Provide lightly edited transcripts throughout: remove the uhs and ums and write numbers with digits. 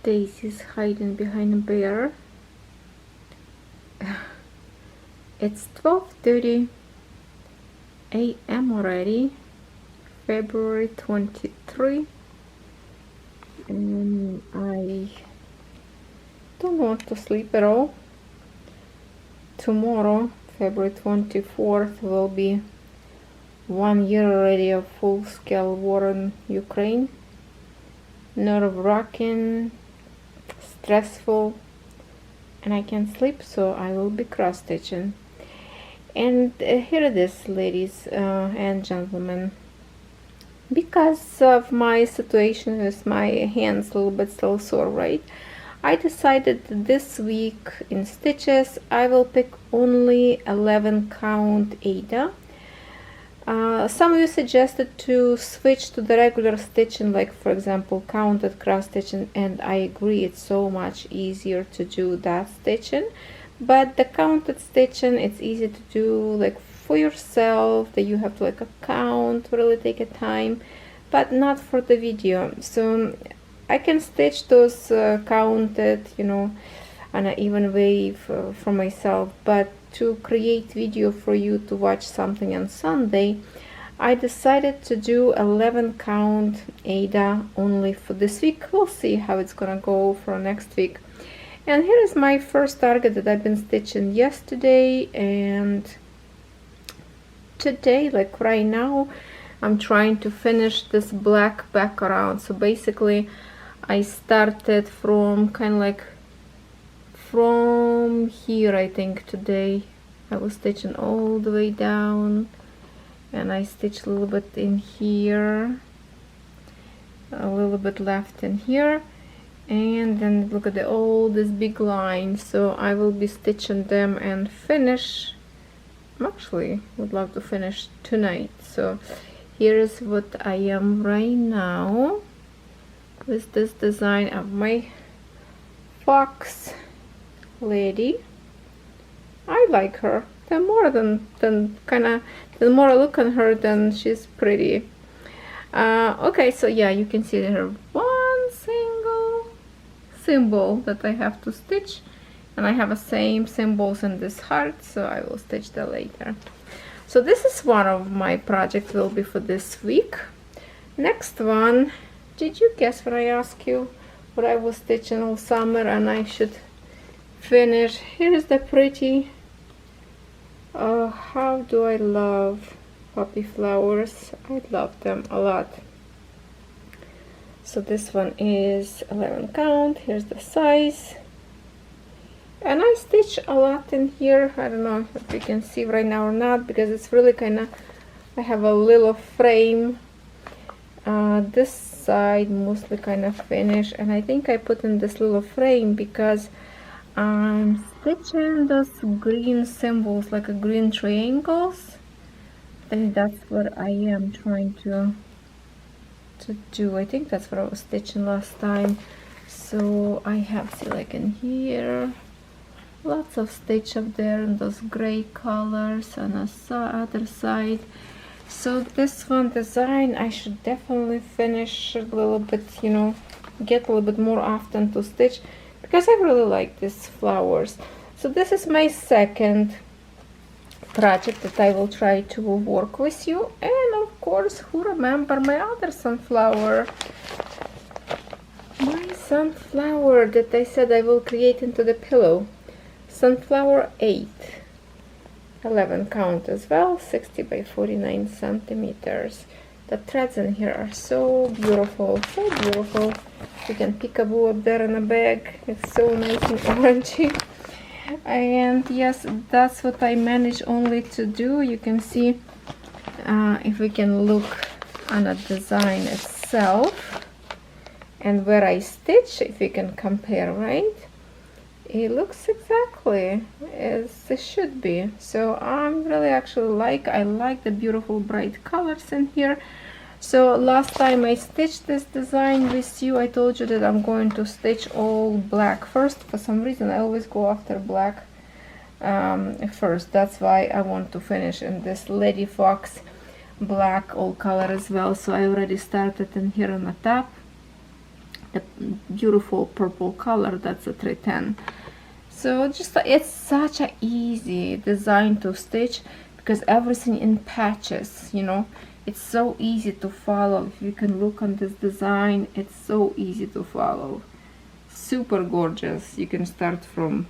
Daisy's hiding behind a bear. It's 12:30 a.m. already, February 23, and I don't want to sleep at all. Tomorrow, February 24th, will be 1 year already of full-scale war in Ukraine. Nerve-wracking, stressful, and I can't sleep, so I will be cross-stitching. And here it is, ladies and gentlemen. Because of my situation with my hands a little bit still sore, right? I decided this week in stitches I will pick only 11 count Ada. Some of you suggested to switch to the regular stitching, like for example counted cross stitching, and I agree, it's so much easier to do that stitching. But the counted stitching, it's easy to do like for yourself, that you have to like count, really take a time, but not for the video. So I can stitch those counted, you know, on an even way for myself, but to create video for you to watch something on Sunday, I decided to do 11 count Ada only for this week. We'll see how it's gonna go for next week. And here is my first target that I've been stitching yesterday and today, like right now. I'm trying to finish this black background. So basically I started from kind of like from here. I think today I was stitching all the way down, and I stitched a little bit in here, a little bit left in here, and then look at all this big line. So I will be stitching them and finish. Actually would love to finish tonight. So here is what I am right now with this design of my fox lady. I like her. The more the more I look at her, then she's pretty. Okay, so yeah, you can see there one single symbol that I have to stitch, and I have the same symbols in this heart, so I will stitch that later. So this is one of my projects will be for this week. Next one, did you guess what I asked you? What I was stitching all summer and I should finish? Here is the pretty, how do I love poppy flowers. I love them a lot. So this one is 11 count. Here's the size. And I stitch a lot in here. I don't know if you can see right now or not, because it's really kind of, I have a little frame. This side mostly kind of finished, and I think I put in this little frame because I'm stitching those green symbols, like a green triangles. I think that's what I am trying to do. I think that's what I was stitching last time. So I have, see, like in here, lots of stitch up there in those gray colors on the other side. So this one design I should definitely finish a little bit, you know, get a little bit more often to stitch, because I really like these flowers. So this is my second project that I will try to work with you. And of course, who remember my other sunflower? My sunflower that I said I will create into the pillow. Sunflower 8. 11 count as well, 60 by 49 centimeters. The threads in here are so beautiful, so beautiful. You can peekaboo up there in a bag. It's so nice and orangey. And yes, that's what I managed only to do. You can see if we can look on the design itself and where I stitch, if we can compare, right? It looks exactly as it should be. So I'm really actually I like the beautiful bright colors in here. So last time I stitched this design with you, I told you that I'm going to stitch all black first. For some reason I always go after black first. That's why I want to finish in this Lady Fox black all color as well. So I already started in here on the top the beautiful purple color. That's a 310. So just it's such a easy design to stitch because everything in patches, you know. It's so easy to follow. If you can look on this design, it's so easy to follow. Super gorgeous. You can start from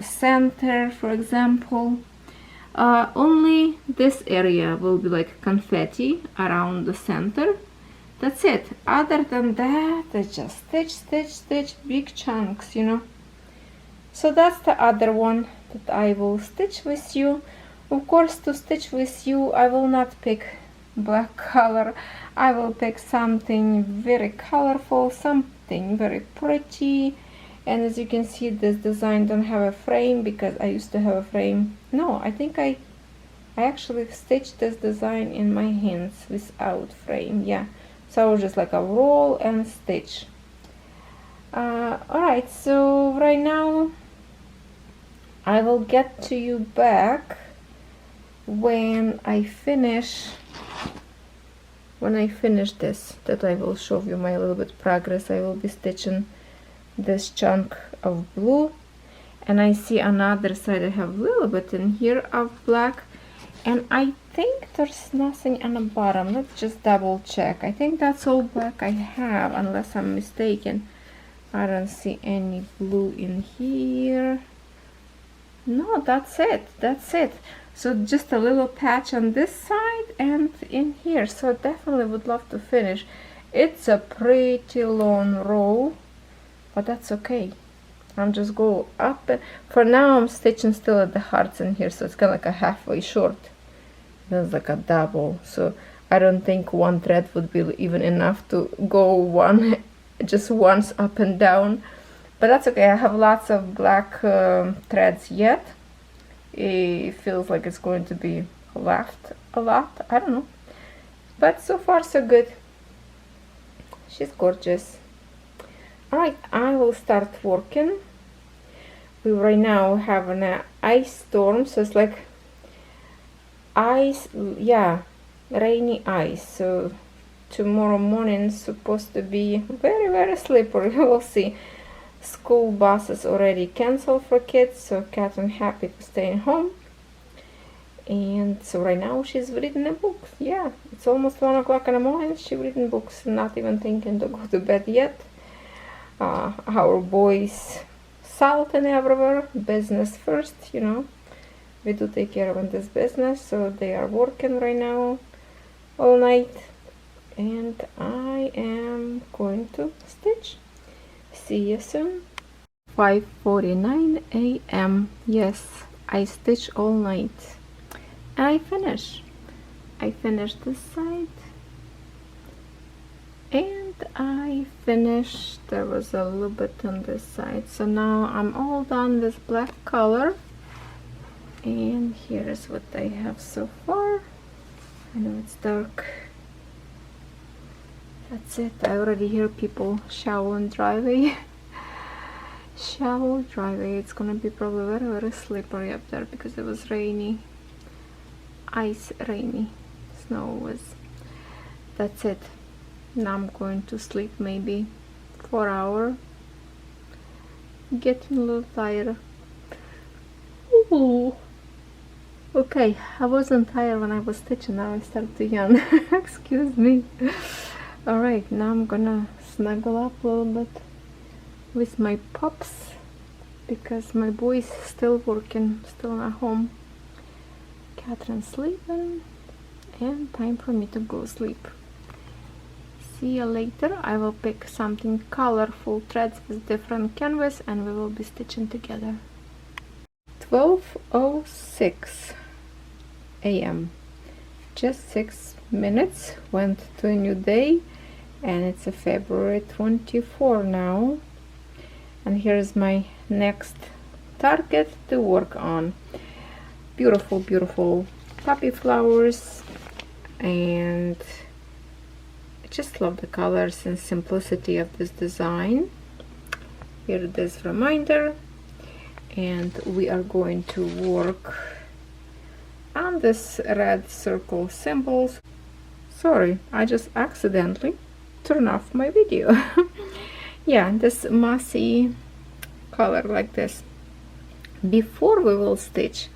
center, for example. Only this area will be like confetti around the center. That's it. Other than that, it's just stitch, stitch, stitch, big chunks, you know. So that's the other one that I will stitch with you. Of course, to stitch with you, I will not pick black color. I will pick something very colorful, something very pretty. And as you can see, this design don't have a frame because I used to have a frame. No, I think I actually stitched this design in my hands without frame. Yeah, so I was just like a roll and stitch. Alright, so right now I will get to you back when I finish this, that I will show you my little bit progress. I will be stitching this chunk of blue, and I see another side I have a little bit in here of black, and I think there's nothing on the bottom. Let's just double check. I think that's all black I have, unless I'm mistaken. I don't see any blue in here. No, that's it, that's it. So just a little patch on this side and in here. So definitely would love to finish. It's a pretty long row, but that's okay. I'm just go up, and for now I'm stitching still at the hearts in here, so it's kind of like a halfway short. That's like a double, so I don't think one thread would be even enough to go one just once up and down, but that's okay. I have lots of black threads yet. It feels like it's going to be left a lot, I don't know, but so far so good. She's gorgeous. Alright, I will start working. We right now have an ice storm, so it's like ice, yeah, rainy ice. So tomorrow morning is supposed to be very, very slippery. We'll see. School buses already canceled for kids, so Catherine happy to stay home. And so right now she's reading a book. Yeah, it's almost 1 o'clock in the morning. She's reading books, not even thinking to go to bed yet. Our boys salting everywhere, business first, you know. We do take care of this business, so they are working right now all night, and I am going to stitch. See you soon. 5:49 a.m. Yes, I stitch all night and I finish this side, and I finished, there was a little bit on this side, so now I'm all done with black color. And here is what I have so far. I know it's dark. That's it. I already hear people showering driveway. Shower driveway. It's gonna be probably very, very slippery up there because it was rainy. Ice rainy. Snow was. That's it. Now I'm going to sleep maybe 4 hours. Getting a little tired. Ooh. Okay, I wasn't tired when I was stitching, now I start to yawn. Excuse me. Alright, now I'm gonna snuggle up a little bit with my pups because my boy's still working, still at home. Catherine's sleeping, and time for me to go sleep. See you later. I will pick something colorful threads with different canvas and we will be stitching together. 12:06 a.m. Just 6 minutes went to a new day, and it's a February 24 now, and here's my next target to work on. Beautiful, beautiful poppy flowers, and I just love the colors and simplicity of this design. Here it is, reminder, and we are going to work on this red circle symbols. Sorry, I just accidentally turned off my video. yeah, this mossy color like this. Before we will stitch,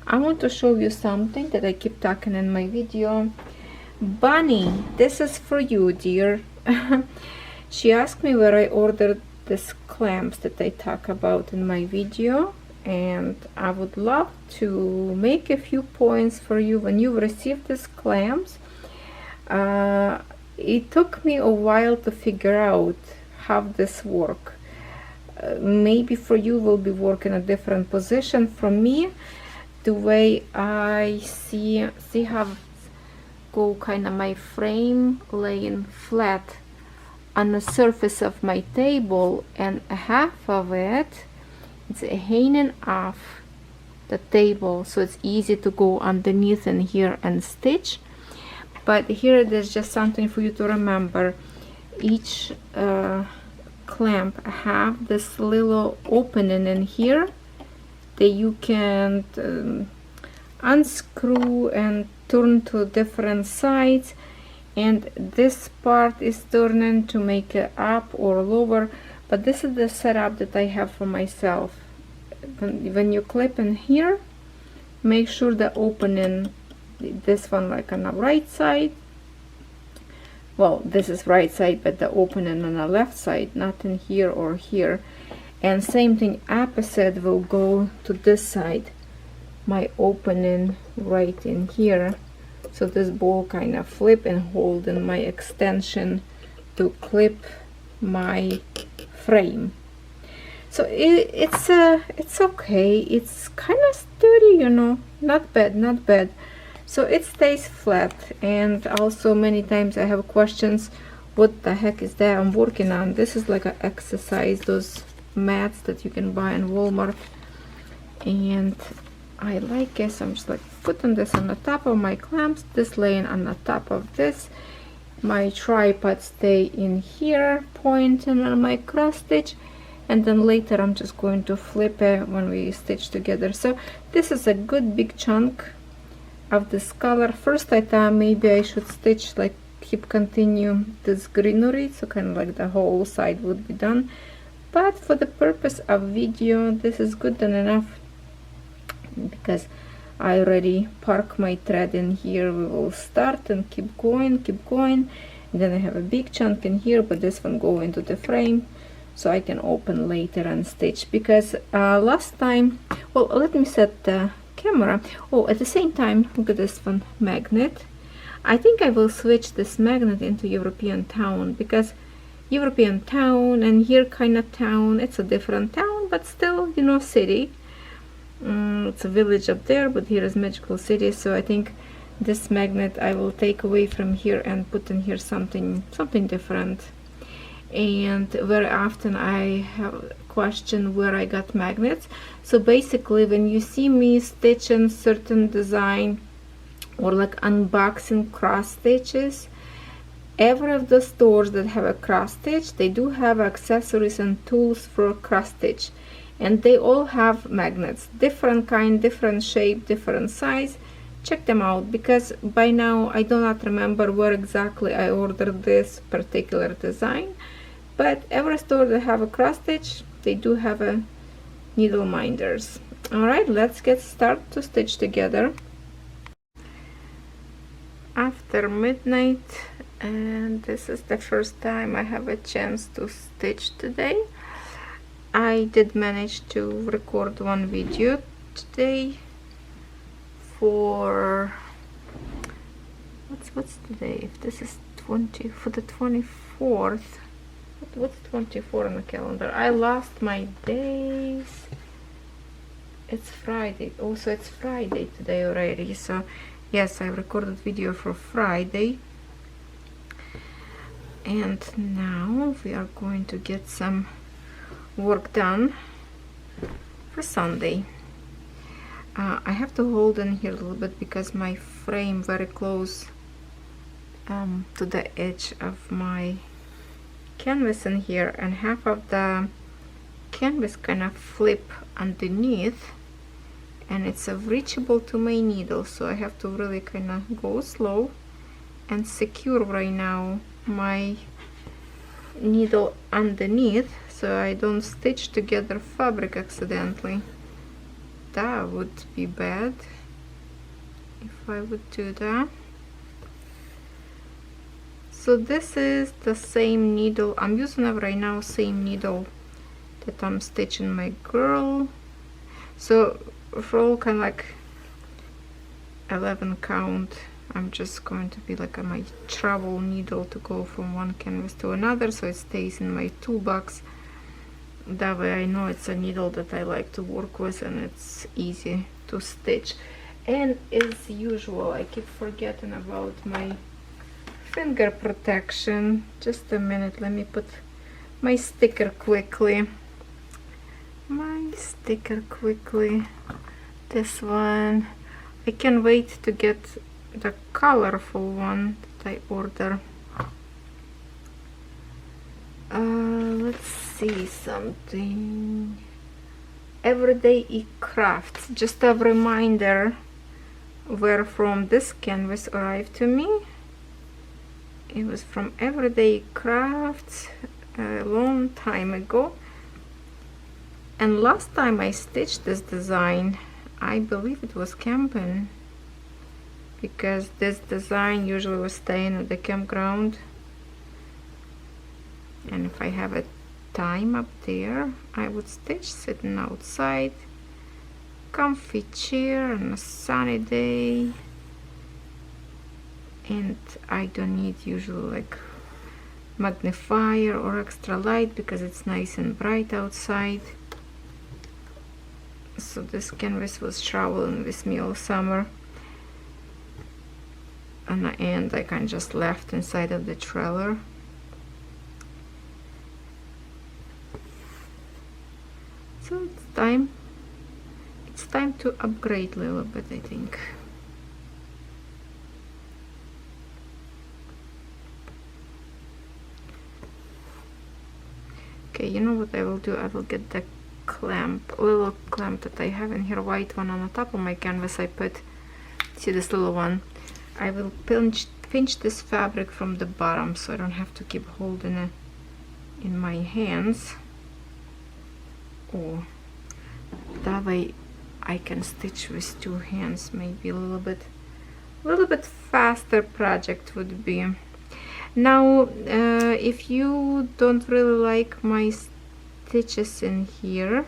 I want to show you something that I keep talking in my video. Bunny, this is for you, dear. She asked me where I ordered these clamps that I talk about in my video, and I would love to make a few points for you when you receive these clamps. It took me a while to figure out how this work. Maybe for you will be working a different position from me. The way I see how go kind of my frame laying flat on the surface of my table, and half of it it's hanging off the table, so it's easy to go underneath in here and stitch. But here there's just something for you to remember. Each clamp have this little opening in here that you can unscrew and turn to different sides, and this part is turning to make it up or lower. But this is the setup that I have for myself. When you clip in here, make sure the opening, this one like on the right side, well, this is right side, but the opening on the left side, not in here or here. And same thing, opposite will go to this side, my opening right in here. So this ball kind of flip and hold in my extension to clip my frame. So it's okay, it's kind of sturdy, you know, not bad, not bad. So it stays flat. And also many times I have questions, what the heck is that I'm working on? This is like an exercise, those mats that you can buy in Walmart, and I like it. So I'm just like putting this on the top of my clamps, this laying on the top of this. My tripod stay in here pointing on my cross stitch, and then later I'm just going to flip it when we stitch together. So this is a good big chunk of this color. First I thought maybe I should stitch like continue this greenery, so kind of like the whole side would be done, but for the purpose of video this is good enough because I already park my thread in here. We will start and keep going, and then I have a big chunk in here, but this one go into the frame so I can open later and stitch. Because last time, well, let me set the camera. Oh, at the same time, look at this one, magnet. I think I will switch this magnet into European town, because European town and here kind of town, it's a different town, but still, you know, city. It's a village up there, but here is magical city. So I think this magnet I will take away from here and put in here something different. And very often I have question where I got magnets. So basically when you see me stitching certain design or like unboxing cross stitches, every of the stores that have a cross stitch, they do have accessories and tools for cross stitch, and they all have magnets, different kind, different shape, different size. Check them out, because by now I do not remember where exactly I ordered this particular design, but every store that have a cross stitch, they do have a needle minders. All right, let's get started to stitch together. After midnight, and this is the first time I have a chance to stitch today. I did manage to record one video today for what's today? If this is 20 for the 24th, what's 24 on the calendar? I lost my days. It's Friday. Also, it's Friday today already. So yes, I recorded video for Friday, and now we are going to get some work done for Sunday. I have to hold in here a little bit because my frame very close to the edge of my canvas in here, and half of the canvas kind of flip underneath, and it's reachable to my needle, so I have to really kind of go slow and secure right now my needle underneath so I don't stitch together fabric accidentally. That would be bad if I would do that. So this is the same needle I'm using it right now, same needle that I'm stitching my girl. So for all kind of like 11 count, I'm just going to be like my travel needle to go from one canvas to another, so it stays in my toolbox. That way I know it's a needle that I like to work with and it's easy to stitch. And as usual, I keep forgetting about my finger protection. Just a minute, let me put my sticker quickly. This one. I can't wait to get the colorful one that I order. Let's see something. EVERYDAYECRAFTS. Just a reminder where from this canvas arrived to me. It was from EVERYDAYECRAFTS a long time ago. And last time I stitched this design, I believe it was camping, because this design usually was staying at the campground. And if I have a time up there, I would stitch sitting outside, comfy chair on a sunny day, and I don't need usually like magnifier or extra light because it's nice and bright outside. So this canvas was traveling with me all summer, and the end I kind of just left inside of the trailer. So it's time to upgrade a little bit, I think. Okay, you know what I will do? I will get the clamp, little clamp that I have in here, white one on the top of my canvas. I put, see this little one, I will pinch this fabric from the bottom so I don't have to keep holding it in my hands. Oh, that way I can stitch with two hands. Maybe a little bit faster project would be. Now if you don't really like my stitches in here,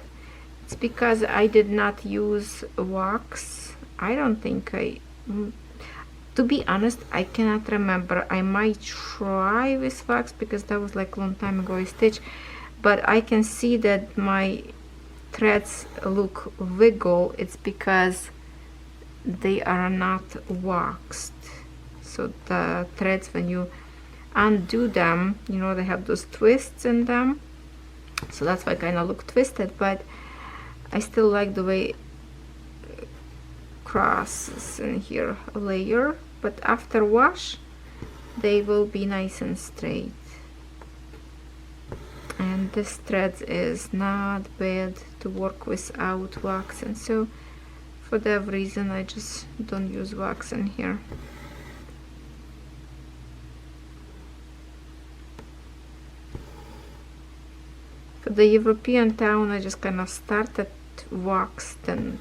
it's because I did not use wax. I don't think to be honest, I cannot remember. I might try with wax because that was like a long time ago I stitched, but I can see that my threads look wiggle. It's because they are not waxed. So the threads, when you undo them, you know, they have those twists in them, so that's why I kind of look twisted, but I still like the way crosses in here a layer, but after wash they will be nice and straight. And this thread is not bad to work without wax, and so for that reason I just don't use wax in here. For the European town I just kind of started waxed, and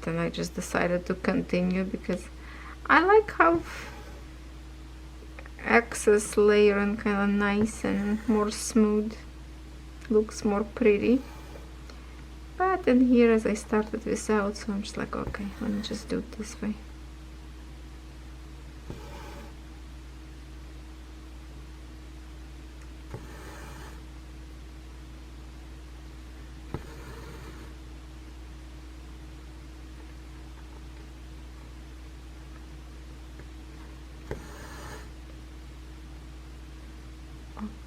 then I just decided to continue because I like how excess layer and kind of nice and more smooth, looks more pretty. But in here, as I started without, so I'm just like, okay, let me just do it this way.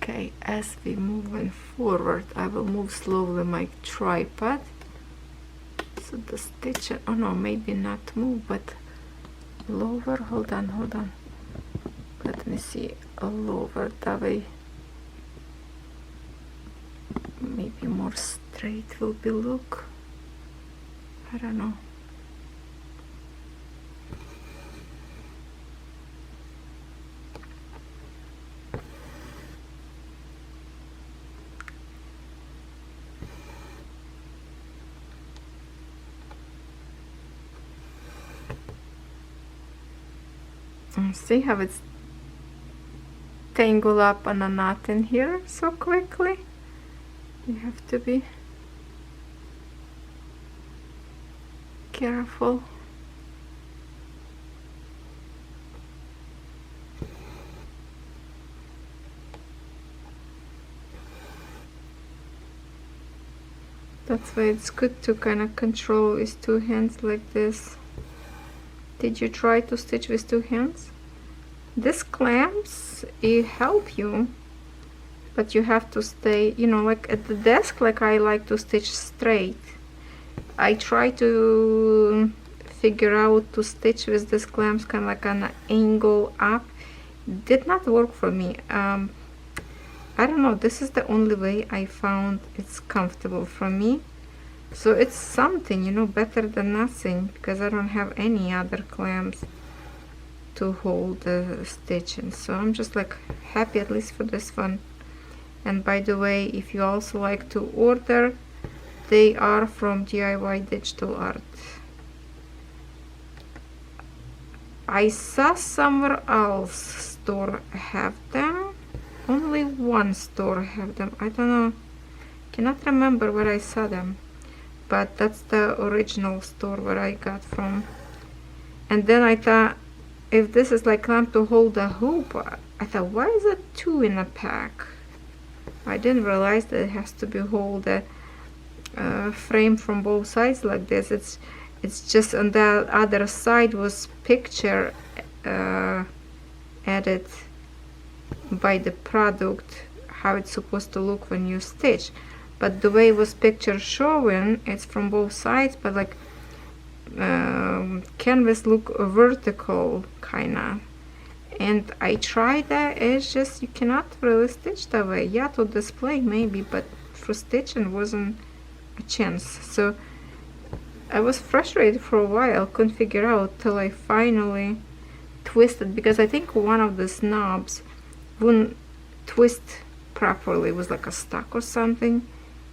Okay, as we moving forward, I will move slowly my tripod so the stitch, oh no, maybe not move, but lower. Hold on, let me see, lower, that way maybe more straight will be look. I don't know. See how it's tangled up on a knot in here so quickly? You have to be careful. That's why it's good to kind of control with two hands like this. Did you try to stitch with two hands? These clamps, it help you, but you have to stay, you know, like at the desk, like I like to stitch straight. I try to figure out to stitch with these clamps kind of like an angle up. Did not work for me. I don't know, this is the only way I found it's comfortable for me. So it's something, you know, better than nothing, because I don't have any other clamps to hold the stitching. So I'm just like happy at least for this one. And by the way, if you also like to order, they are from DIY Digital Art. I saw somewhere else store have them. Only one store have them. I don't know, cannot remember where I saw them, but that's the original store where I got from. And then I thought, if this is like clamp to hold the hoop, I thought, why is it two in a pack? I didn't realize that it has to be hold the frame from both sides like this. It's just on the other side was picture added by the product, how it's supposed to look when you stitch, but the way it was picture showing, it's from both sides, but like canvas look vertical kinda. And I tried that, it's just you cannot really stitch that way. Yeah, to display maybe, but for stitching wasn't a chance. So I was frustrated for a while, couldn't figure out till I finally twisted, because I think one of the knobs wouldn't twist properly, it was like a stuck or something,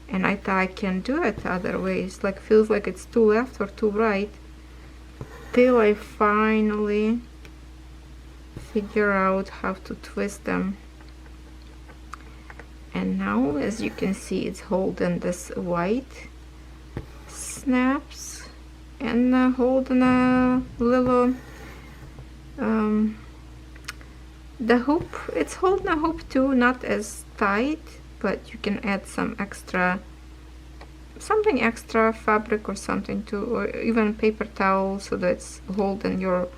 and I thought I can do it other ways, like feels like it's too left or too right, till I finally figure out how to twist them. And now, as you can see, it's holding this white snaps and holding a little the hoop, it's holding a hoop too, not as tight, but you can add some extra, something extra, fabric or something too, or even paper towel, so that it's holding your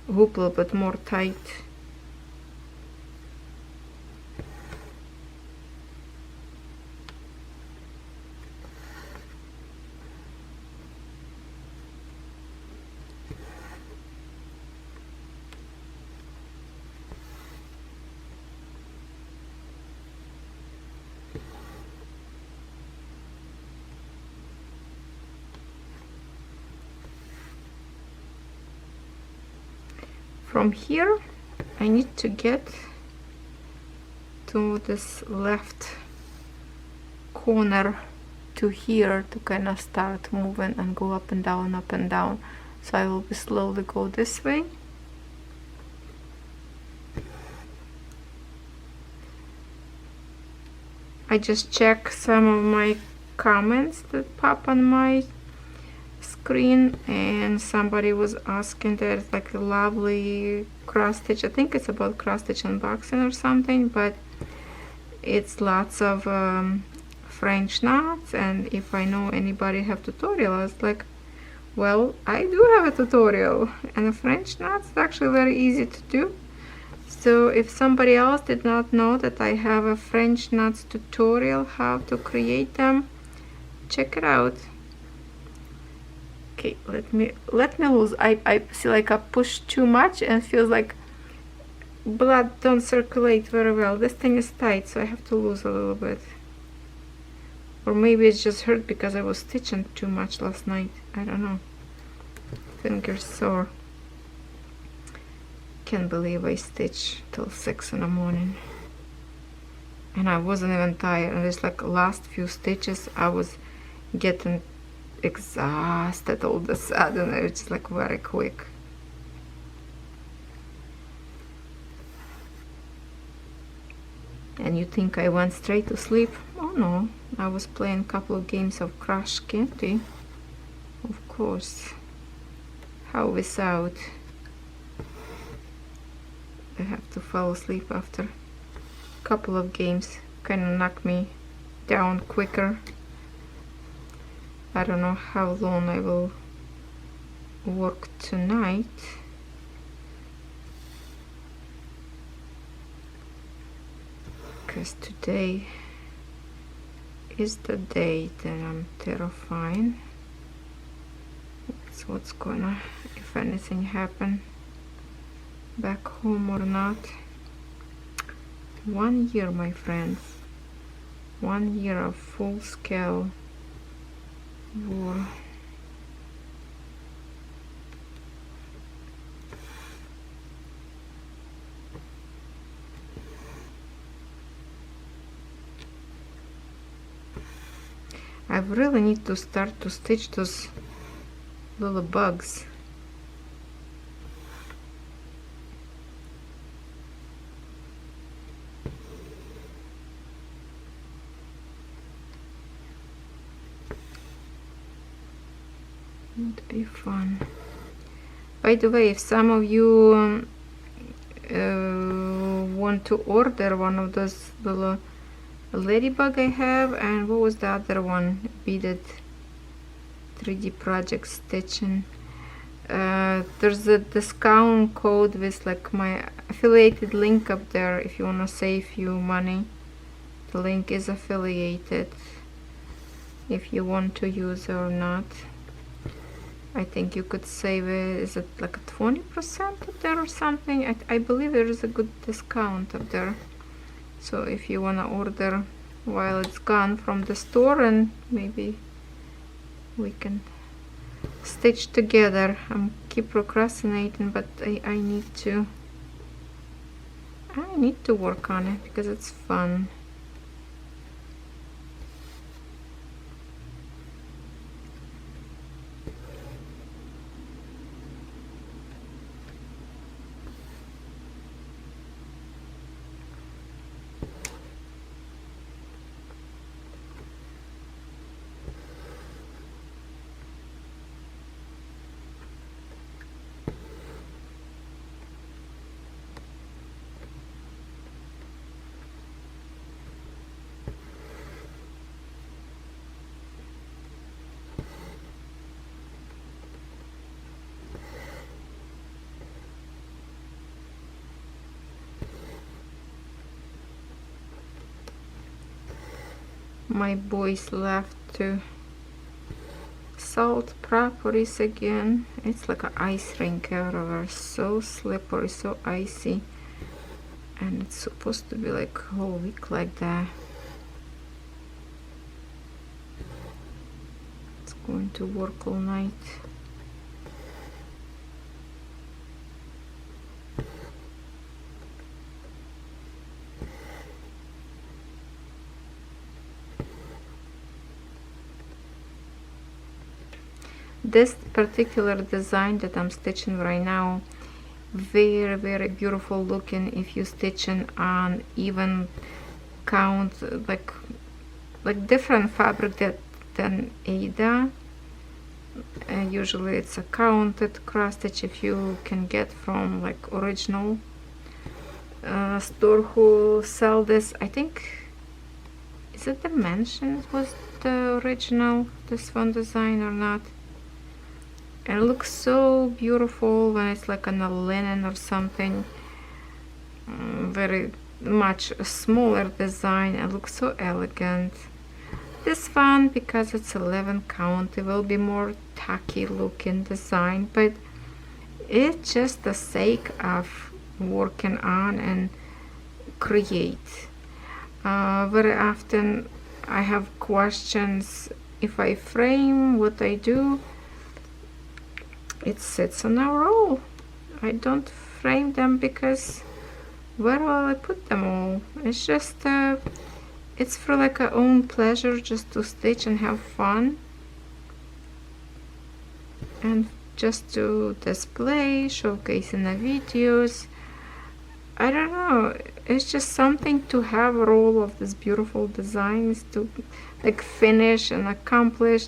hoop a little bit more tight. From here I need to get to this left corner to here to kind of start moving and go up and down, up and down. So I will be slowly go this way. I just check some of my comments that pop on my screen, and somebody was asking, there's like a lovely cross stitch, I think it's about cross stitch unboxing or something, but it's lots of French knots, and if I know anybody have tutorial, I was like, well, I do have a tutorial, and the French knots is actually very easy to do. So if somebody else did not know that I have a French knots tutorial how to create them, check it out. Okay, let me lose. I feel like I push too much and feels like blood don't circulate very well. This thing is tight, so I have to lose a little bit. Or maybe it's just hurt because I was stitching too much last night. I don't know. Fingers sore. Can't believe I stitched till 6 in the morning. And I wasn't even tired. And it's like last few stitches I was getting exhausted all of a sudden. It's like very quick. And you think I went straight to sleep? Oh no, I was playing a couple of games of Crush Candy, of course. How without? I have to fall asleep after a couple of games. Kind of knock me down quicker. I don't know how long I will work tonight. Because today is the day that I'm terrifying. That's what's gonna, if anything happen back home or not. 1 year, my friends. 1 year of full-scale war. I really need to start to stitch those little bugs. Would be fun. By the way, if some of you want to order one of those little ladybug I have, and what was the other one, beaded 3D project stitching, there's a discount code with like my affiliated link up there if you want to save you money. The link is affiliated if you want to use it or not. I think you could save it, is it like a 20% up there or something? I believe there is a good discount up there. So if you want to order while it's gone from the store, and maybe we can stitch together. Keep procrastinating, but I need to work on it because it's fun. My boys left to salt properties again. It's like an ice rink everywhere, so slippery, so icy, and it's supposed to be like a whole week like that. It's going to work all night. This particular design that I'm stitching right now, very, very beautiful looking if you're stitching on even count, like different fabric than Ada. Usually it's a counted cross stitch if you can get from like original store who sell this. I think, is it Dimensions was the original this one design or not? And it looks so beautiful when it's like on a linen or something. Very much a smaller design. It looks so elegant. This one, because it's 11 count, it will be more tacky looking design, but it's just the sake of working on and create. Very often I have questions if I frame what I do. It sits on a roll. I don't frame them because where will I put them all? It's just it's for like a own pleasure, just to stitch and have fun, and just to display, showcase in the videos. I don't know, it's just something to have all of these beautiful designs to like finish and accomplish.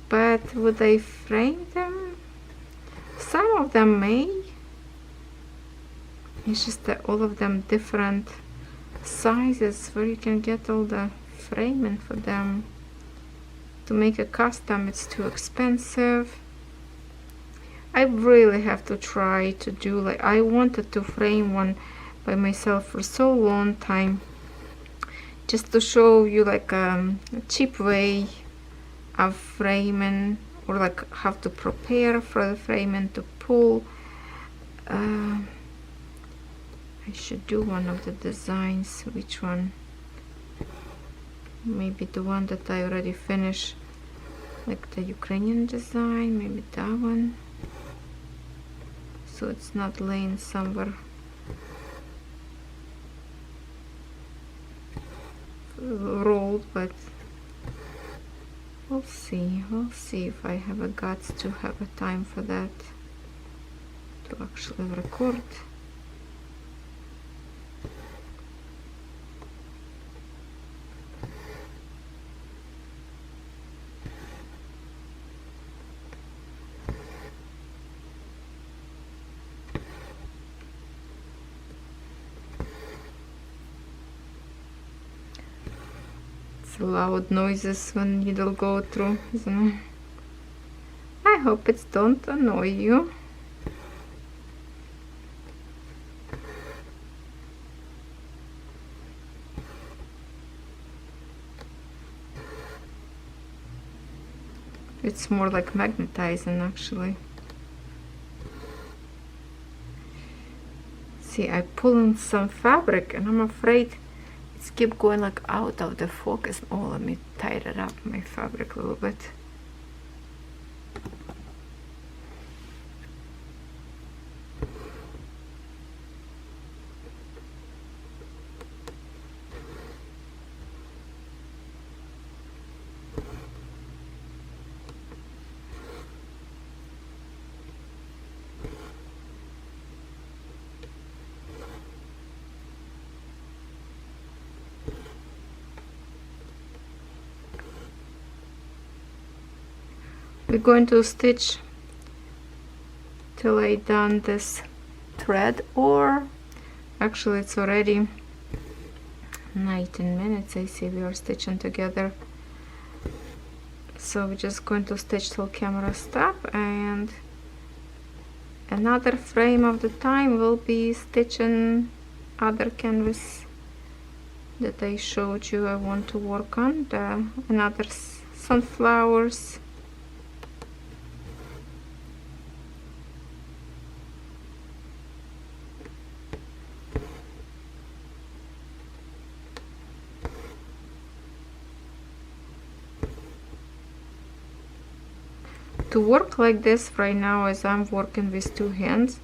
But would I frame them? Some of them may. It's just that all of them different sizes where you can get all the framing for them. To make a custom, it's too expensive. I really have to try to do, like, I wanted to frame one by myself for so long time, just to show you like a cheap way of framing, or like how to prepare for the framing to pull. I should do one of the designs. Which one? Maybe the one that I already finished, like the Ukrainian design, maybe that one, so it's not laying somewhere rolled. But we'll see if I have a guts to have a time for that, to actually record. Loud noises when needle go through, isn't it? I hope it don't annoy you. It's more like magnetizing actually. See, I pull in some fabric and I'm afraid it's keep going like out of the focus. Oh, let me tighten up my fabric a little bit. We're going to stitch till I done this thread, or actually it's already 19 minutes. I see we are stitching together, so we're just going to stitch till camera stop, and another frame of the time will be stitching other canvas that I showed you I want to work on, the another sunflowers. To work like this right now, as I'm working with two hands,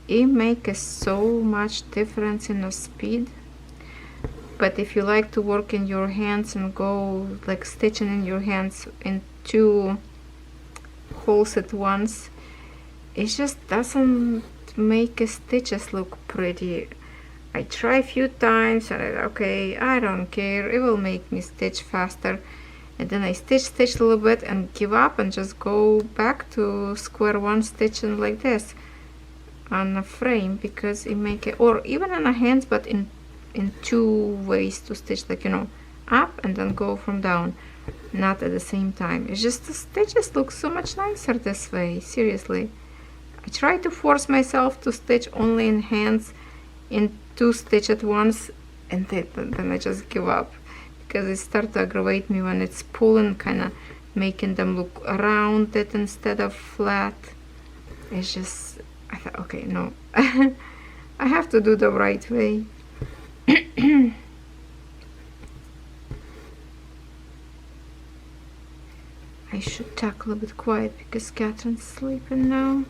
it makes so much difference in the speed. But if you like to work in your hands and go like stitching in your hands in two holes at once, it just doesn't make the stitches look pretty. I try a few times and okay, I don't care, it will make me stitch faster. And then I stitch a little bit and give up and just go back to square one, stitching like this on a frame, because it make it, or even in a hands, but in two ways to stitch, like, you know, up and then go from down, not at the same time. It's just the stitches look so much nicer this way, seriously. I try to force myself to stitch only in hands in two stitch at once, and then I just give up, because it starts to aggravate me when it's pulling, kind of making them look rounded instead of flat. It's just, I thought, okay, no, I have to do the right way. I should talk a little bit quiet because Catherine's sleeping now.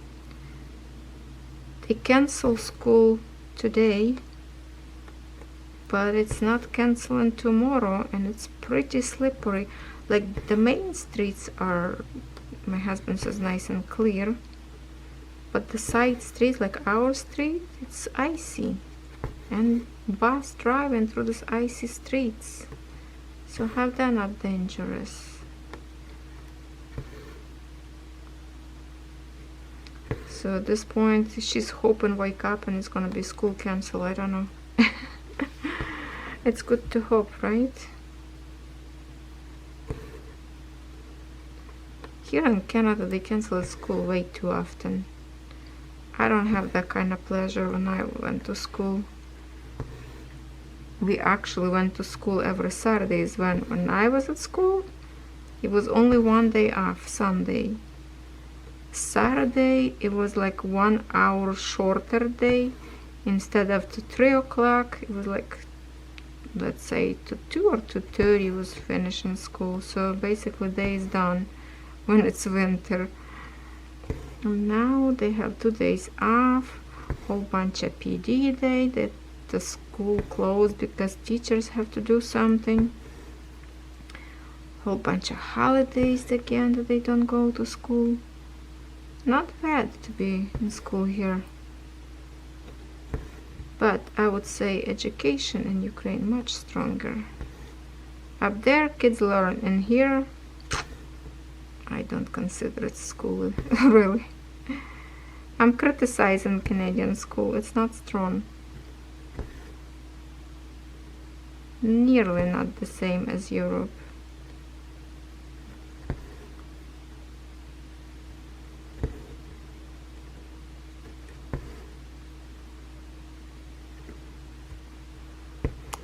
They cancel school today, but it's not canceling tomorrow, and it's pretty slippery. Like the main streets are, my husband says, nice and clear, but the side streets, like our street, it's icy. and bus driving through these icy streets. So how that not dangerous? So at this point she's hoping wake up and it's gonna be school cancel. I don't know. It's good to hope, right? Here in Canada they cancel school way too often. I don't have that kind of pleasure when I went to school. We actually went to school every Saturdays. When I was at school, it was only one day off, Sunday. Saturday, it was like 1 hour shorter day. Instead of to 3 o'clock, it was like, let's say to 2 or 2:30 was finishing school. So basically day is done when it's winter. And now they have 2 days off, whole bunch of PD day that the school closed because teachers have to do something. Whole bunch of holidays again that they don't go to school. Not bad to be in school here. But I would say education in Ukraine much stronger. Up there kids learn, and here I don't consider it school really. I'm criticizing Canadian school. It's not strong. Nearly not the same as Europe.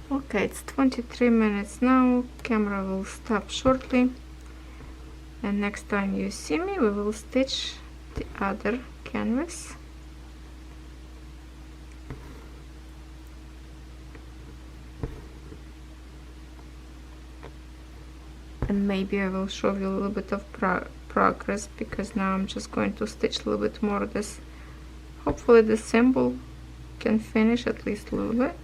Okay, it's 23 minutes now. Camera will stop shortly. And next time you see me, we will stitch the other canvas. And maybe I will show you a little bit of progress, because now I'm just going to stitch a little bit more of this. Hopefully the symbol can finish at least a little bit.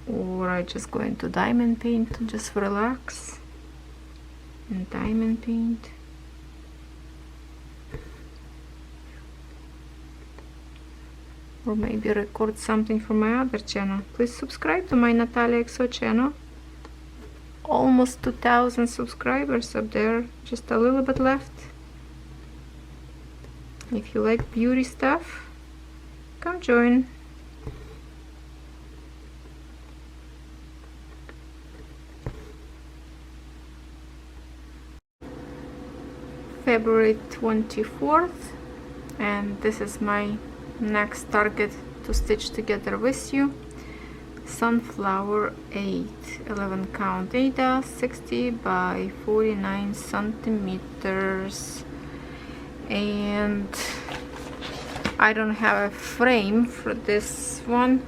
Or I just go into diamond paint to just relax and diamond paint. Or maybe record something for my other channel. Please subscribe to my Nataliyaxo channel. Almost 2,000 subscribers up there, just a little bit left. If you like beauty stuff, come join. February 24th, and this is my next target to stitch together with you. Sunflower 8, 11 count Ada, 60 by 49 centimeters. And I don't have a frame for this one.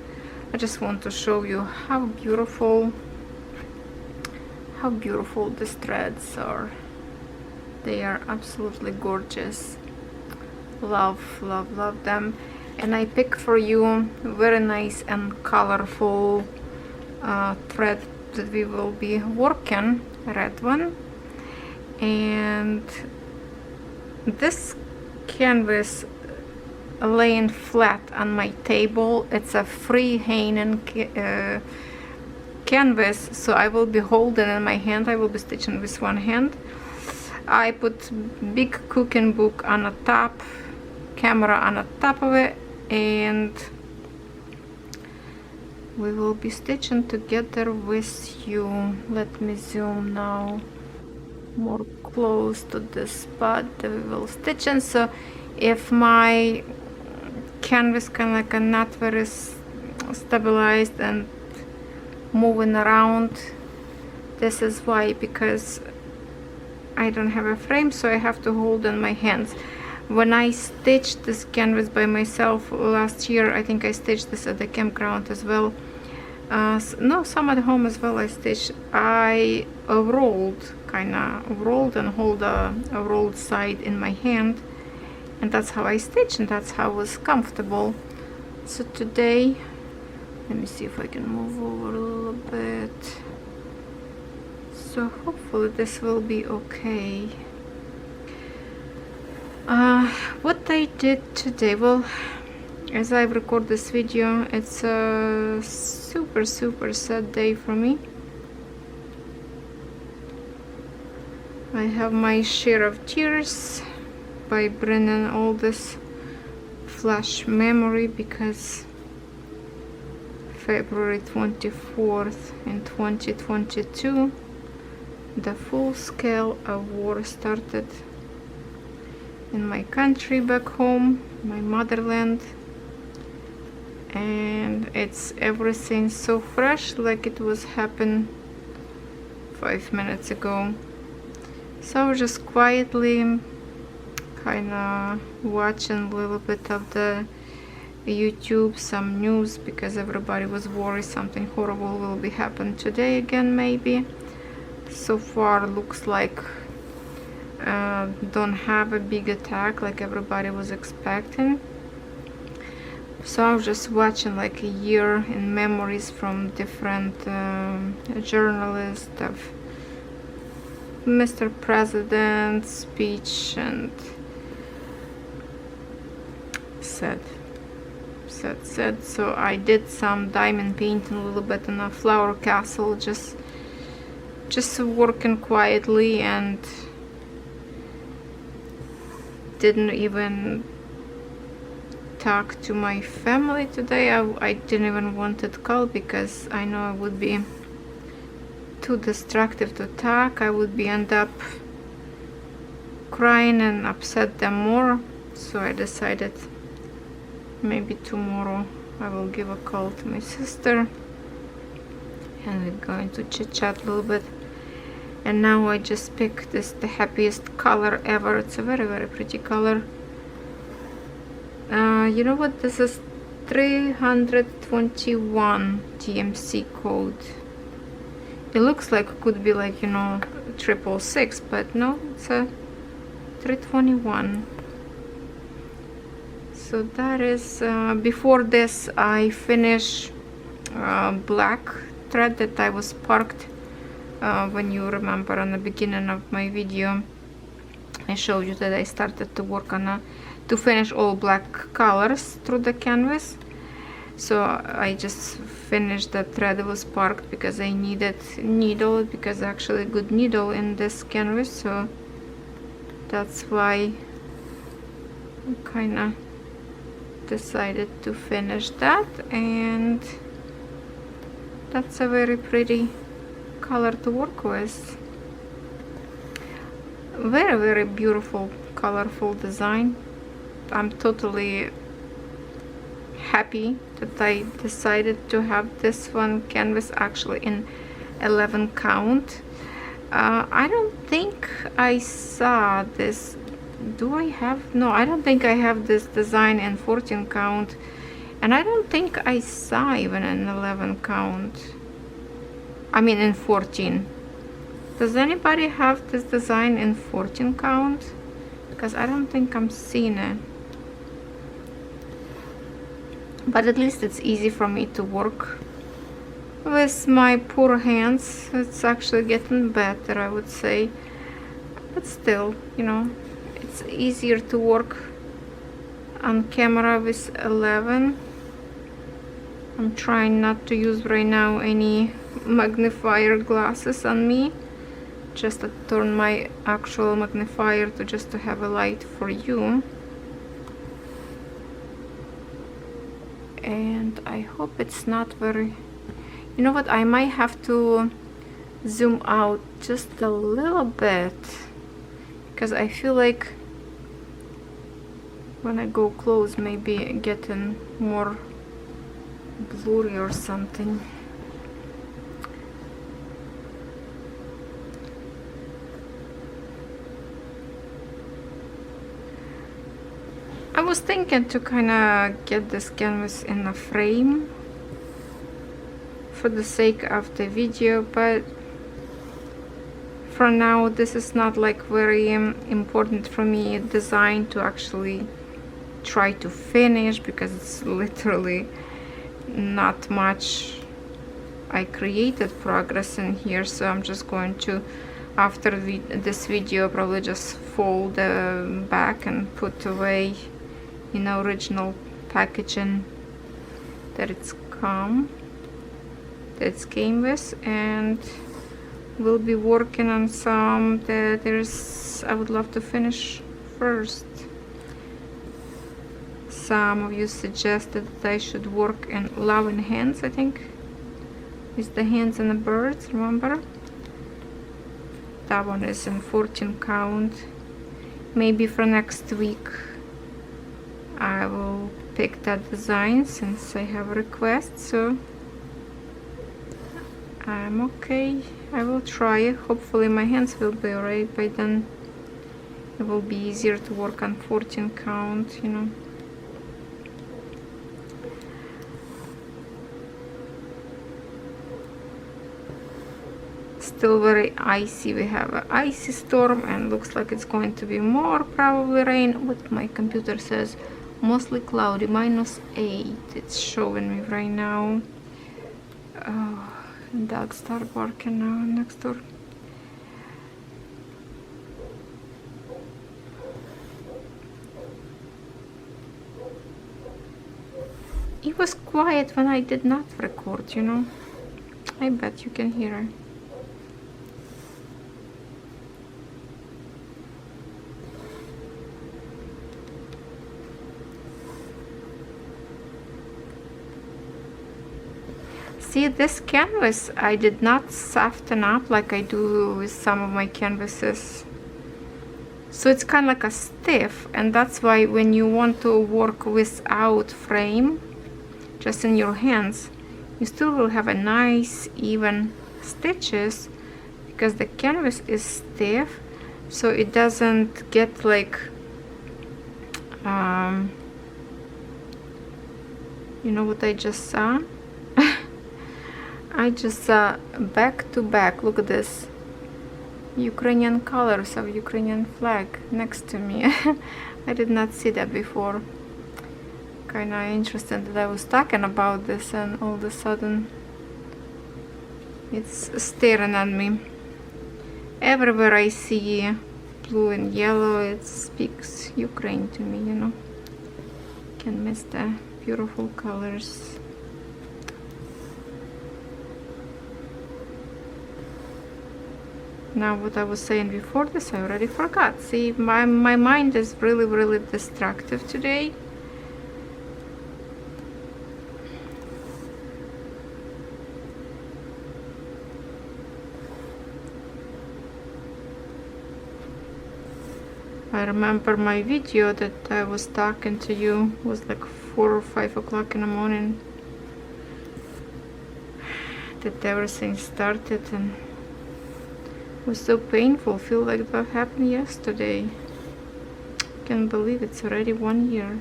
I just want to show you how beautiful these threads are. They are absolutely gorgeous. Love, love, love them. And I pick for you very nice and colorful thread that we will be working, red one. And this canvas laying flat on my table, it's a free hanging canvas, so I will be holding in my hand. I will be stitching with one hand. I put big cooking book on the top, camera on the top of it, and we will be stitching together with you. Let me zoom now more close to the spot that we will stitch in. So if my canvas kind of like not very stabilized and moving around, this is why, because I don't have a frame, so I have to hold in my hands. When I stitched this canvas by myself last year, I think I stitched this at the campground as well. No, some at home as well I stitched. I rolled and hold a rolled side in my hand, and that's how I stitched, and that's how it was comfortable. So today, let me see if I can move over a little bit. So hopefully this will be okay. What I did today, well, as I record this video, it's a super sad day for me. I have my share of tears by bringing all this flash memory, because February 24th in 2022 the full scale of war started in my country back home, my motherland, and it's everything so fresh, like it was happened 5 minutes ago. So I was just quietly kind of watching a little bit of the YouTube, some news, because everybody was worried something horrible will be happen today again, maybe. So far looks like don't have a big attack like everybody was expecting. So I was just watching like a year in memories from different journalists of Mr. President's speech, and said. So I did some diamond painting a little bit in a flower castle, just working quietly, and didn't even talk to my family today. I didn't even want to call, because I know it would be too distractive to talk. I would be end up crying and upset them more. So I decided maybe tomorrow I will give a call to my sister and we're going to chit chat a little bit. And now I just picked this, the happiest color ever. It's a very pretty color. You know what, this is 321 TMC code. It looks like it could be like, you know, 666, but no, it's a 321. So that is before this I finished black thread that I was parked. When you remember on the beginning of my video, I showed you that I started to work on to finish all black colors through the canvas. So I just finished the thread that was parked because I needed needle, because actually a good needle in this canvas. So that's why I kind of decided to finish that, and that's a very pretty color to work with. Very beautiful, colorful design. I'm totally happy that I decided to have this one canvas actually in 11 count. I don't think I saw this. Do I have? No, I don't think I have this design in 14 count, and I don't think I saw even an 11 count. I mean in 14. Does anybody have this design in 14 count? Because I don't think I'm seeing it. But at least it's easy for me to work with my poor hands. It's actually getting better, I would say. But still, you know, it's easier to work on camera with 11. I'm trying not to use right now any magnifier glasses on me, just to turn my actual magnifier to just to have a light for you. And I hope it's not very, you know what, I might have to zoom out just a little bit, because I feel like when I go close maybe getting more blurry or something. I was thinking to kind of get this canvas in a frame for the sake of the video, but for now this is not like very important for me design to actually try to finish, because it's literally not much I created progress in here. So I'm just going to, after this video, probably just fold the back and put away, you know, original packaging that it came with, and we'll be working on some that I would love to finish first. Some of you suggested that I should work in Love in Hands, I think is the hands and the birds, remember? That one is in 14 count. Maybe for next week I will pick that design since I have a request, so I'm okay. I will try it. Hopefully my hands will be alright by then. It will be easier to work on 14 count, you know. Still very icy. We have an icy storm and looks like it's going to be more probably rain. What my computer says, mostly cloudy, -8 it's showing me right now. Dogs start barking now next door. It was quiet when I did not record, you know. I bet you can hear her. See, this canvas I did not soften up like I do with some of my canvases. So it's kind of like a stiff, and that's why when you want to work without frame, just in your hands, you still will have a nice even stitches because the canvas is stiff, so it doesn't get like you know what I just saw? I just saw back to back, look at this, Ukrainian colors of Ukrainian flag next to me. I did not see that before. Kinda interesting that I was talking about this and all of a sudden it's staring at me. Everywhere I see blue and yellow, it speaks Ukraine to me, you know. Can't miss the beautiful colors. Now what I was saying before this, I already forgot. See, my mind is really destructive today. I remember my video that I was talking to you was like 4 or 5 o'clock in the morning that everything started, and it was so painful. Feel like that happened yesterday. Can't believe it's already 1 year.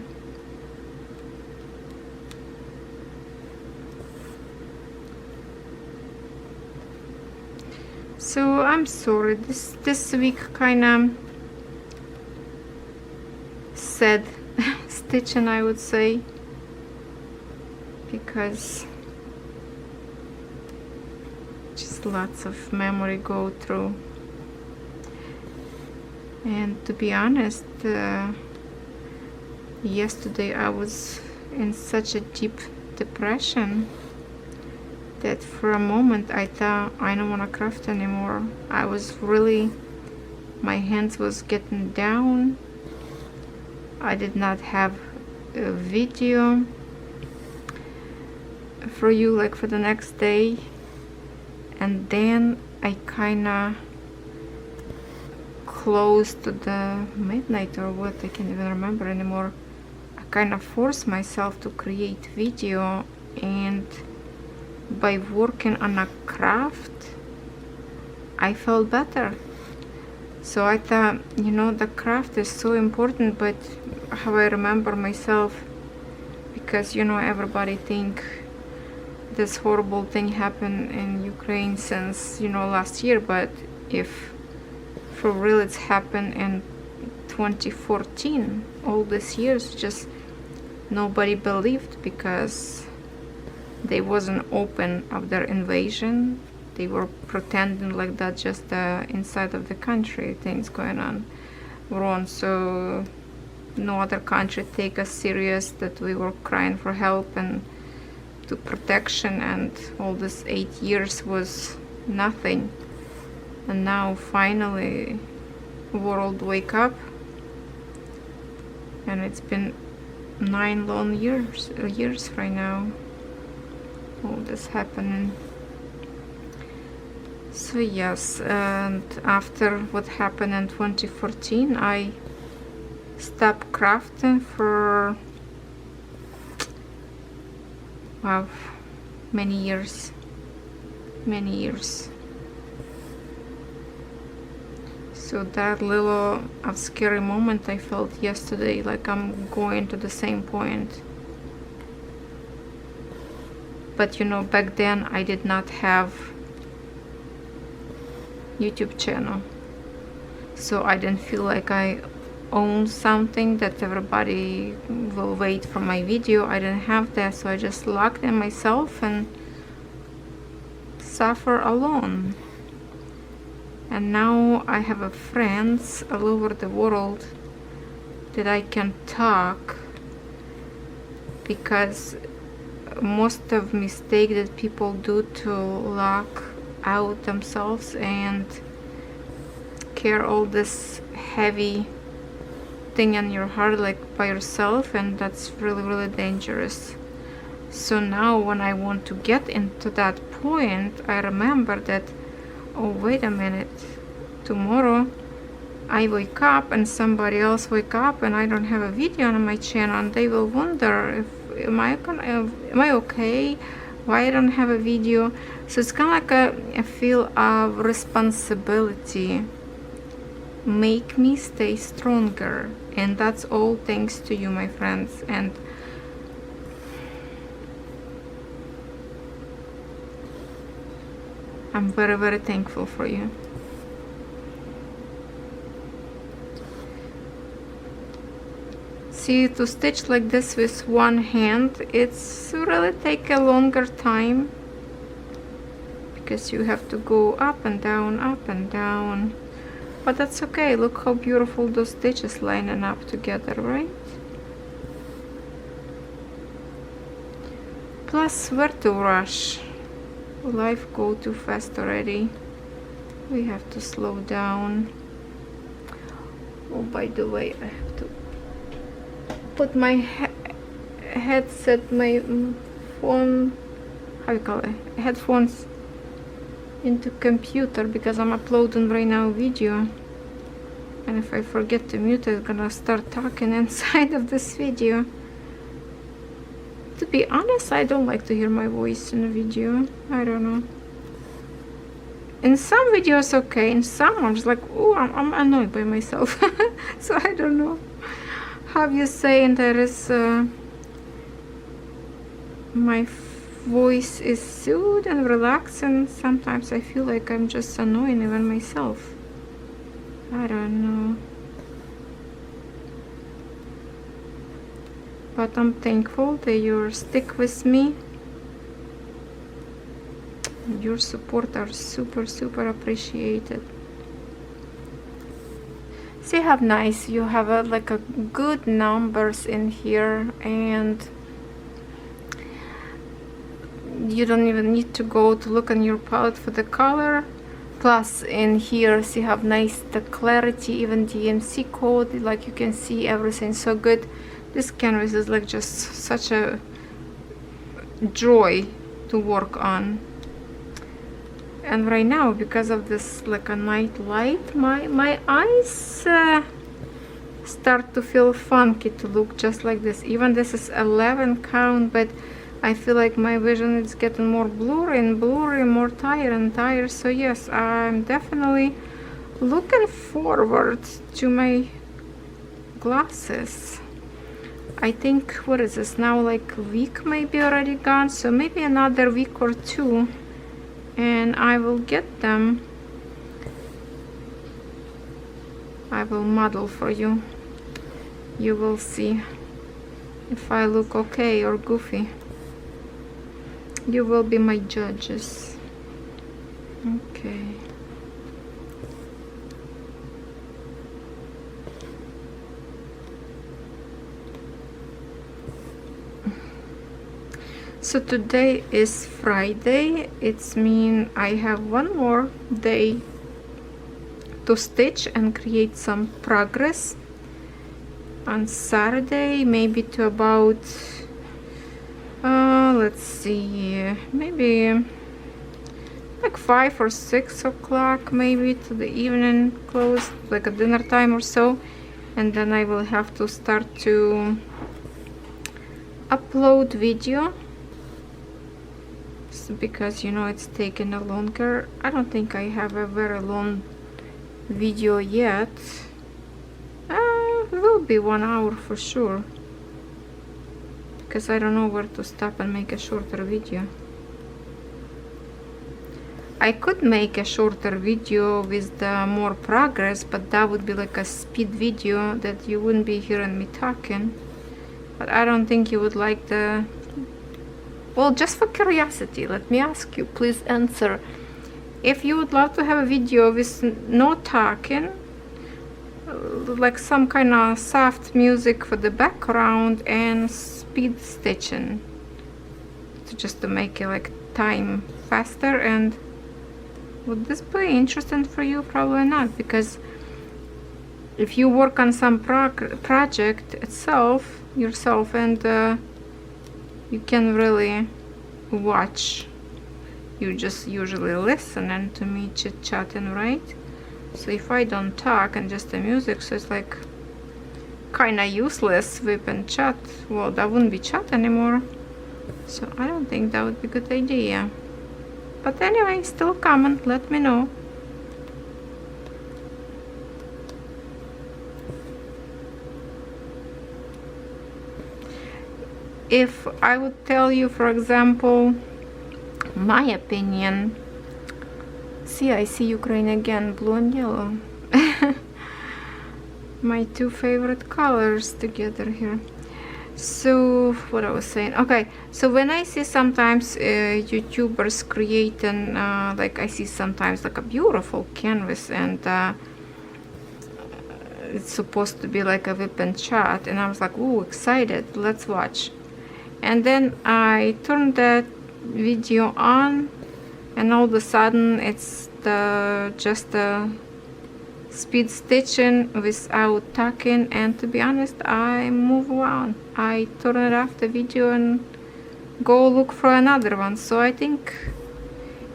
So I'm sorry, this week kinda sad stitching, I would say, because just lots of memory go through. And to be honest, yesterday I was in such a deep depression that for a moment I thought I don't want to craft anymore. I was really, my hands was getting down. I did not have a video for you like for the next day, and then I kinda close to the midnight or what, I can't even remember anymore. I kind of forced myself to create video, and by working on a craft I felt better. So I thought, you know, the craft is so important, but how I remember myself, because you know everybody think this horrible thing happened in Ukraine since, you know, last year, but if for real it's happened in 2014, all these years, just nobody believed because they wasn't open of their invasion. They were pretending like that just inside of the country things going on wrong. So no other country take us serious, that we were crying for help and to protection, and all this 8 years was nothing. And now finally world wake up, and it's been 9 long years right now all this happening. So yes, and after what happened in 2014, I stopped crafting for, wow, many years. So that little of scary moment I felt yesterday, like I'm going to the same point. But you know, back then I did not have YouTube channel, so I didn't feel like I owned something that everybody will wait for my video. I didn't have that, so I just locked in myself and suffer alone. And now I have friends all over the world that I can talk, because most of mistake that people do to lock out themselves and carry all this heavy thing in your heart like by yourself, and that's really dangerous. So now when I want to get into that point, I remember that, oh wait a minute, tomorrow I wake up and somebody else wake up and I don't have a video on my channel, and they will wonder if am I okay, why I don't have a video. So it's kind of like a feel of responsibility make me stay stronger, and that's all thanks to you, my friends. And I'm very thankful for you. See, to stitch like this with one hand, it's really take a longer time, because you have to go up and down, but that's okay. Look how beautiful those stitches lining up together, right? Plus, where to rush? Life go too fast already. We have to slow down. Oh, by the way, I have to put my headset, my phone, how you call it, headphones, into computer, because I'm uploading right now video, and if I forget to mute it, I'm gonna start talking inside of this video. To be honest, I don't like to hear my voice in a video. I don't know. In some videos okay, in some I'm just like, oh, I'm annoyed by myself. So I don't know how you say, and there is my voice is soothed and relaxed, and sometimes I feel like I'm just annoying even myself. I don't know, but I'm thankful that you stick with me. Your support are super appreciated. See how nice you have like a good numbers in here, and you don't even need to go to look on your palette for the color. Plus in here, see how nice the clarity, even DMC code, like you can see everything so good. This canvas is like just such a joy to work on. And right now, because of this like a night light, my eyes start to feel funky to look just like this. Even this is 11 count, but I feel like my vision is getting more blurry and blurry, more tired and tired. So yes, I'm definitely looking forward to my glasses. I think, what is this now, like a week maybe already gone, so maybe another week or two and I will get them. I will model for you. You will see if I look okay or goofy. You will be my judges. Okay. So today is Friday. It's mean I have one more day to stitch and create some progress. On Saturday, maybe to about let's see, maybe like 5 or 6 o'clock, maybe to the evening close, like a dinner time or so, and then I will have to start to upload video, because you know it's taken a longer. I don't think I have a very long video yet. It will be 1 hour for sure, because I don't know where to stop and make a shorter video. I could make a shorter video with the more progress, but that would be like a speed video that you wouldn't be hearing me talking. But I don't think you would like the... Well, just for curiosity, let me ask you, please answer. If you would love to have a video with no talking, like some kind of soft music for the background and speed stitching, just to make it like time faster, and would this be interesting for you? Probably not, because if you work on some project yourself, and you can really watch, you just usually listening to me chit-chatting, right? So if I don't talk and just the music, so it's like kind of useless whip and chat. Well, that wouldn't be chat anymore, so I don't think that would be a good idea. But anyway, still comment, let me know. If I would tell you, for example, my opinion, see, I see Ukraine again, blue and yellow. My two favorite colors together here. So what I was saying, okay, so when I see sometimes YouTubers creating like I see sometimes like a beautiful canvas, and it's supposed to be like a whip and chat, and I was like, oh, excited, let's watch. And then I turned that video on, and all of a sudden it's just the speed stitching without talking, and to be honest, I move on. I turn it off the video and go look for another one. So I think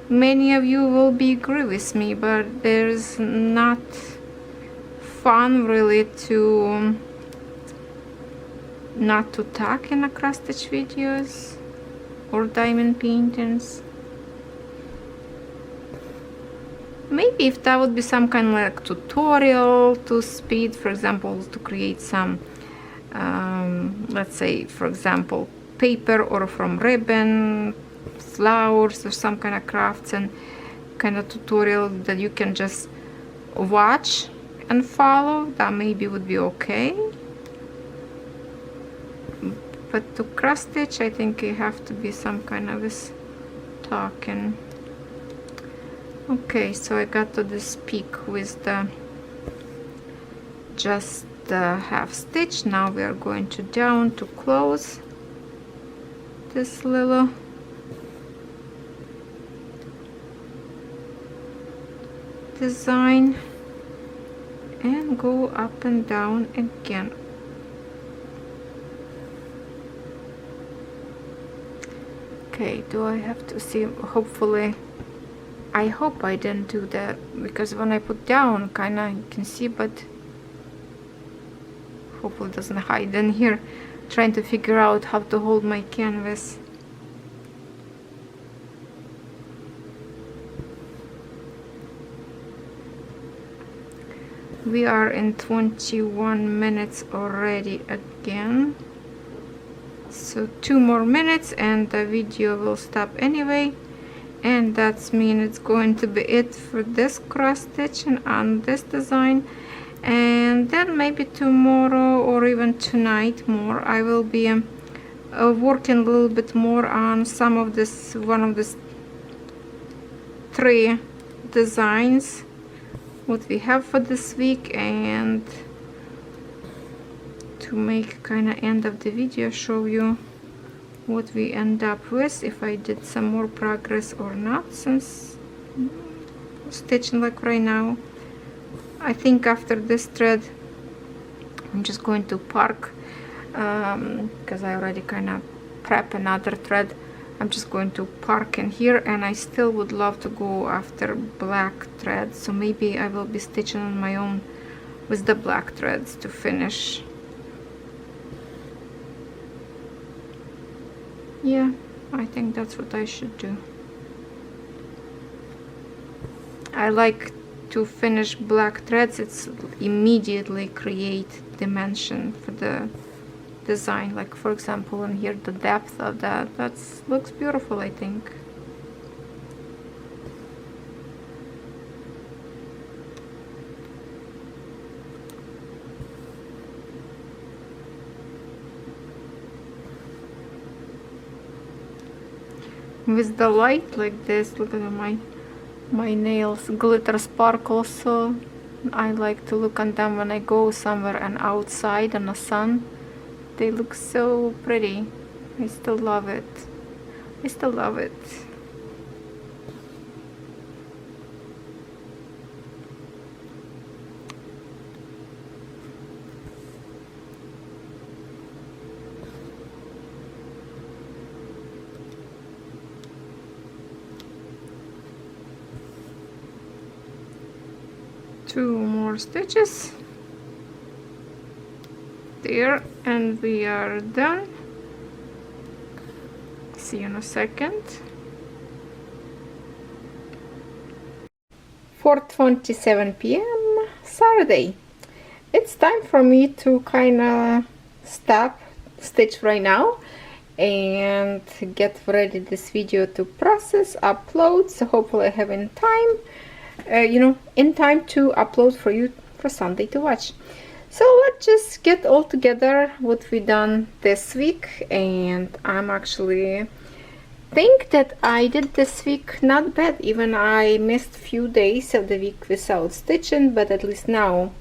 many of you will be agree with me, but there's not fun really to not to talk in a cross stitch videos or diamond paintings. Maybe if that would be some kind of like tutorial to speed, for example, to create some let's say, for example, paper or from ribbon, flowers, or some kind of crafts and kind of tutorial that you can just watch and follow, that maybe would be okay. But to cross stitch, I think you have to be some kind of this talking. Okay, so I got to this peak with the just the half stitch. Now we are going to down to close this little design and go up and down again. Okay, do I have to see? Hopefully, I hope I didn't do that, because when I put down, kinda you can see, but hopefully it doesn't hide in here. Trying to figure out how to hold my canvas. We are in 21 minutes already again. So 2 more minutes and the video will stop anyway. And that's mean it's going to be it for this cross stitching on this design. And then maybe tomorrow or even tonight more I will be working a little bit more on some of this, one of these 3 designs what we have for this week, and to make kind of end of the video show you what we end up with, if I did some more progress or not since stitching like right now. I think after this thread I'm just going to park, because I already kind of prep another thread. I'm just going to park in here, and I still would love to go after black thread, so maybe I will be stitching on my own with the black threads to finish. Yeah, I think that's what I should do. I like to finish black threads. It's immediately create dimension for the design. Like for example in here, the depth of that looks beautiful, I think. With the light like this, look at my nails glitter sparkle, so I like to look on them when I go somewhere and outside in the sun. They look so pretty. I still love it. I still love it. Two more stitches there, and we are done. See you in a second. 4:27 p.m. Saturday. It's time for me to kind of stop stitch right now and get ready this video to process, upload, so hopefully I have in time, in time to upload for you for Sunday to watch. So let's just get all together what we done this week, and I'm actually think that I did this week not bad. Even I missed few days of the week without stitching, but at least now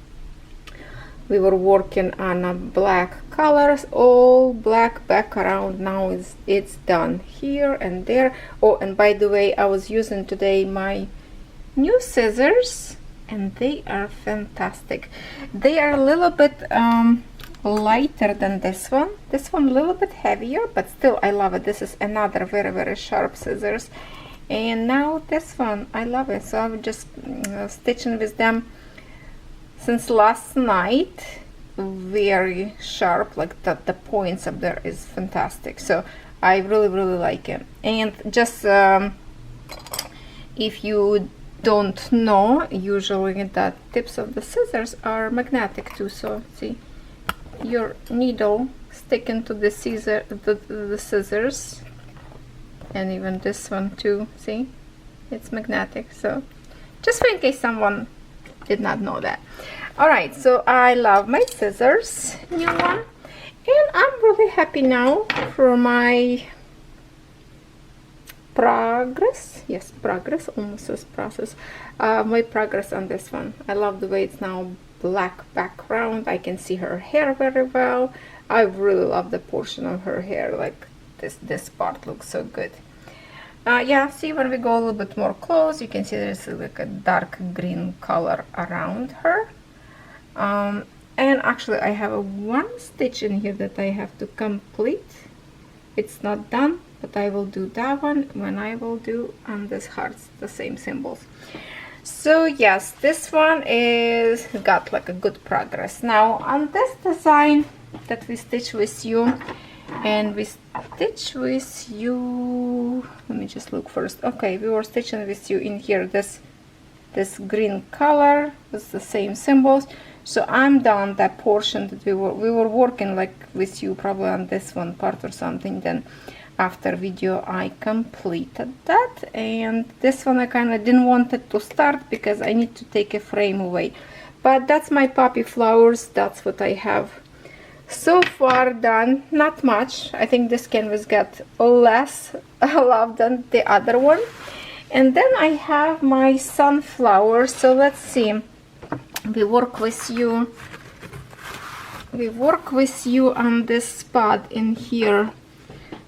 we were working on a black colors, all black background. Now it's done here and there. Oh, and by the way, I was using today my new scissors, and they are fantastic. They are a little bit lighter than this one. This one a little bit heavier, but still I love it. This is another very sharp scissors, and now this one I love it. So I'm just stitching with them since last night. Very sharp, like the points up there is fantastic. So I really like it. And just if you don't know, usually the tips of the scissors are magnetic too. So see, your needle sticking to the scissors, and even this one too, see, it's magnetic. So just in case someone did not know that. All right, so I love my scissors, new one, and I'm really happy now for my progress. Yes, progress, almost says process. My progress on this one. I love the way it's now black background. I can see her hair very well. I really love the portion of her hair, like this part looks so good. Yeah, see, when we go a little bit more close, you can see there's like a dark green color around her. And actually I have one stitch in here that I have to complete. It's not done, but I will do that one when I will do on this hearts, the same symbols. So yes, this one is got like a good progress. Now on this design that we stitch with you, and we stitch with you, let me just look first. Okay, we were stitching with you in here this green color with the same symbols. So I'm done that portion that we were working like with you probably on this one part or something. Then after video I completed that, and this one I kind of didn't want it to start because I need to take a frame away. But that's my poppy flowers. That's what I have so far done. Not much. I think this canvas got less love than the other one. And then I have my sunflowers. So let's see, we work with you on this spot in here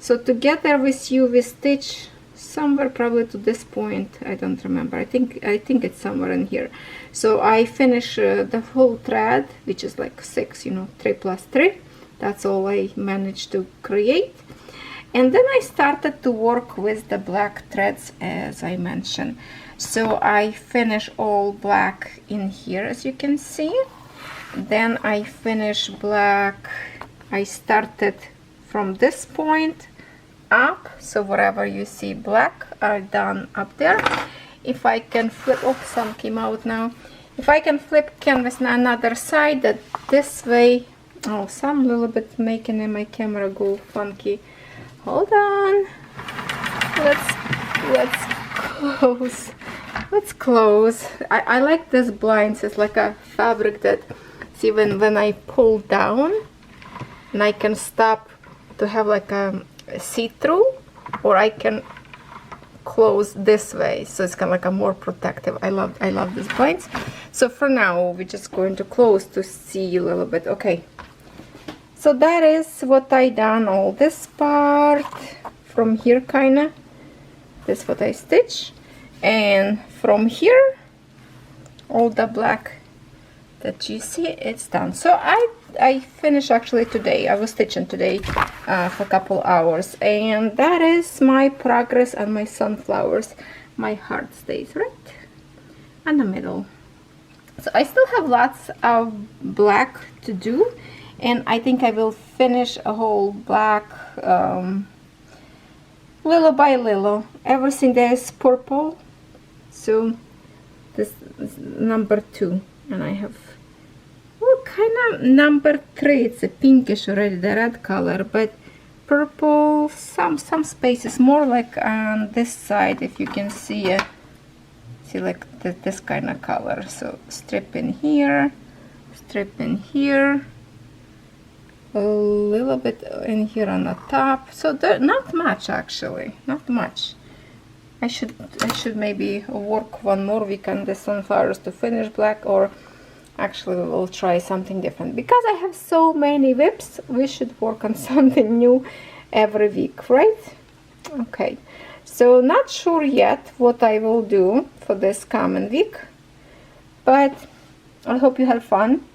So together with you we stitch somewhere probably to this point. I don't remember. I think it's somewhere in here. So I finish the whole thread, which is like 6, you know, 3 plus 3. That's all I managed to create. And then I started to work with the black threads, as I mentioned. So I finish all black in here, as you can see. Then I finish black. I started from this point up, so wherever you see black are done up there. If I can flip, oh, some came out now. If I can flip canvas on another side, that this way, oh, some little bit making my camera go funky. Hold on, let's close. I like this blinds. It's like a fabric that, see, when I pull down, and I can stop to have like a see-through, or I can close this way, so it's kind of like a more protective. I love these blinds. So for now we're just going to close to see a little bit. Okay, so that is what I done, all this part from here, kinda this what I stitch, and from here all the black that you see, it's done. So I finished actually today. I was stitching today for a couple hours, and that is my progress on my sunflowers. My heart stays right in the middle. So I still have lots of black to do, and I think I will finish a whole black little by little. Everything there is purple, so this is number 2, and I have kind of number 3. It's a pinkish already, the red color, but purple, some spaces, more like on this side, if you can see it. See, like this kind of color. So strip in here, strip in here, a little bit in here on the top. So not much, actually, not much. I should maybe work one more week on the sunflowers to finish black, or actually we'll try something different. Because I have so many whips, we should work on something new every week, right? Okay, so not sure yet what I will do for this coming week, but I hope you have fun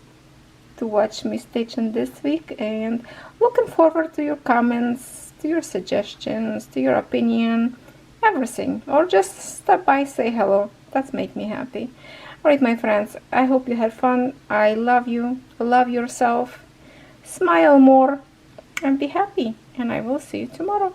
to watch me stitching this week, and looking forward to your comments, to your suggestions, to your opinion, everything, or just stop by, say hello. That's make me happy. Alright, my friends, I hope you had fun. I love you. Love yourself. Smile more and be happy. And I will see you tomorrow.